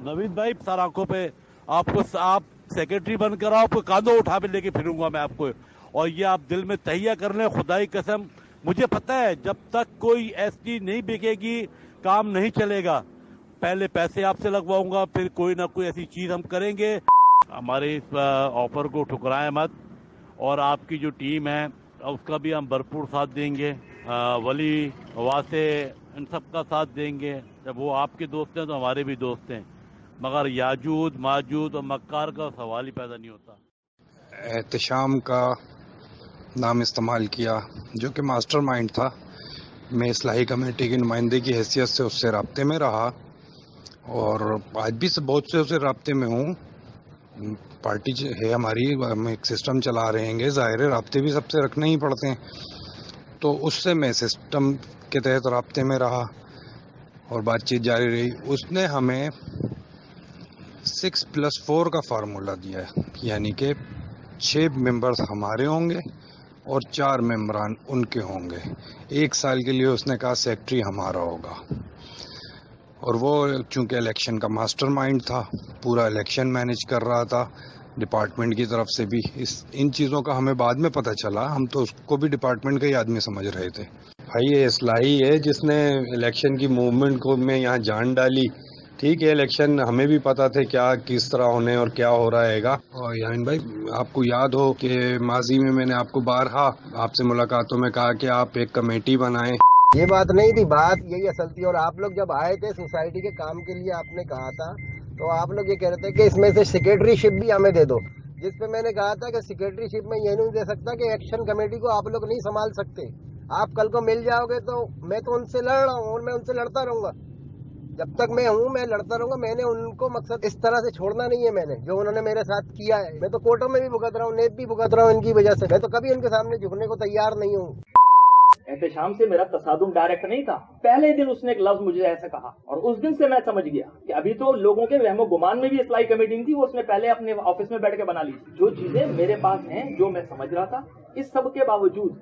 नवीन भाई सर आंखों पे आपको आप सेक्रेटरी बनकर आओ, आपको कांधों उठा के लेके फिरूंगा मैं आपको। और ये आप दिल में तहिया कर लें, खुदाई कसम, मुझे पता है जब तक कोई एसटी नहीं बिकेगी काम नहीं चलेगा। पहले पैसे आपसे लगवाऊंगा, फिर कोई ना कोई ऐसी चीज हम करेंगे। हमारे इस ऑफर को ठुकराएं मत, और आपकी जो टीम है उसका भी हम भरपूर साथ देंगे। वली वासे इन सब का साथ देंगे। जब वो आपके दोस्त हैं तो हमारे भी दोस्त हैं, मगर याजूद माजूद और मक्कार का सवाल ही पैदा नहीं होता। एहतशाम का नाम इस्तेमाल किया, जो कि मास्टरमाइंड था। मैं इस्लाही कमेटी की नुमाइंदे की हैसियत से उससे राब्ते में रहा और आज भी से बहुत से उससे राब्ते में हूँ। पार्टी है हमारी, हम एक सिस्टम चला रहे हैं, ज़ाहिर है राब्ते भी सबसे रखने ही पड़ते हैं, तो उससे मैं सिस्टम के तहत राब्ते में रहा और बातचीत जारी रही। उसने हमें 6+4 का फार्मूला दिया है, यानी कि 6 मेंबर्स हमारे होंगे और 4 मेंबरान उनके होंगे। 1 साल के लिए उसने कहा सेक्रेटरी हमारा होगा। और वो चूंकि इलेक्शन का मास्टरमाइंड था, पूरा इलेक्शन मैनेज कर रहा था डिपार्टमेंट की तरफ से भी। इन चीज़ों का हमें बाद में पता चला, हम तो उसको भी डिपार्टमेंट का ही आदमी समझ रहे थे। भाई ये इस्लाही है जिसने इलेक्शन की मूवमेंट को में यहाँ जान डाली। ठीक है, इलेक्शन हमें भी पता थे क्या किस तरह होने और क्या हो रहेगा। और यामिन भाई, आपको याद हो कि माजी में मैंने आपको बारहा आपसे मुलाकातों में कहा कि आप एक कमेटी बनाएं। ये बात नहीं थी, बात यही असल थी। और आप लोग जब आए थे सोसाइटी के काम के लिए, आपने कहा था, तो आप लोग ये कह रहे थे कि इसमें से सेक्रेटरीशिप भी हमें दे दो, जिस पे मैंने कहा था कि सेक्रेटरीशिप में ये नहीं दे सकता कि एक्शन कमेटी को आप लोग नहीं संभाल सकते। आप कल को मिल जाओगे तो मैं तो उनसे लड़ रहा हूँ और मैं उनसे लड़ता रहूंगा। जब तक मैं हूँ मैं लड़ता रहूंगा। मैंने उनको मकसद इस तरह से छोड़ना नहीं है। मैंने जो उन्होंने मेरे साथ किया है, मैं तो कोर्टों में भी भुगत रहा हूँ, नेब भी भुगत रहा हूँ इनकी वजह से। मैं तो कभी उनके सामने झुकने को तैयार नहीं हूँ। एहतशाम से मेरा तसादुम डायरेक्ट नहीं था। पहले दिन उसने एक लफ्ज मुझे ऐसा कहा और उस दिन से मैं समझ गया कि अभी तो लोगों के वहमो गुमान में भी इस्लाही कमेटी नहीं थी, वो उसने पहले अपने ऑफिस में बैठ के बना ली। जो चीजें मेरे पास हैं, जो मैं समझ रहा था, इस सब के बावजूद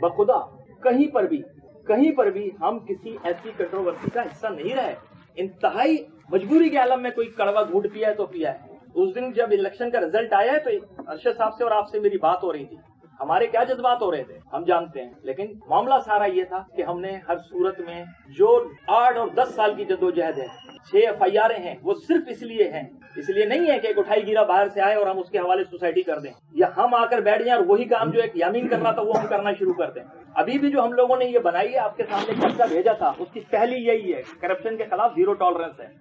बखुदा कहीं पर भी हम किसी ऐसी कंट्रोवर्सी का हिस्सा नहीं रहे। इंतहाई मजबूरी के आलम में कोई कड़वा घूट पिया है तो पिया है। उस दिन जब इलेक्शन का रिजल्ट आया है तो अरशद साहब से और आपसे मेरी बात हो रही थी। हमारे क्या जज्बात हो रहे थे हम जानते हैं, लेकिन मामला सारा ये था कि हमने हर सूरत में जो 8 और 10 साल की जद्दोजहद है, 6 FIR हैं, वो सिर्फ इसलिए नहीं है कि एक उठाई गिरा बाहर से आए और हम उसके हवाले सोसाइटी कर दें, या हम आकर बैठ जाएं और वही काम जो एक यामीन कर रहा था वो हम करना शुरू कर दें। अभी भी जो हम लोगों ने ये बनाई है, आपके सामने खर्चा भेजा था, उसकी पहली यही है, करप्शन के खिलाफ 0 टॉलरेंस है।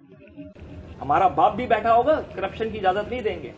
हमारा बाप भी बैठा होगा, करप्शन की इजाजत नहीं देंगे।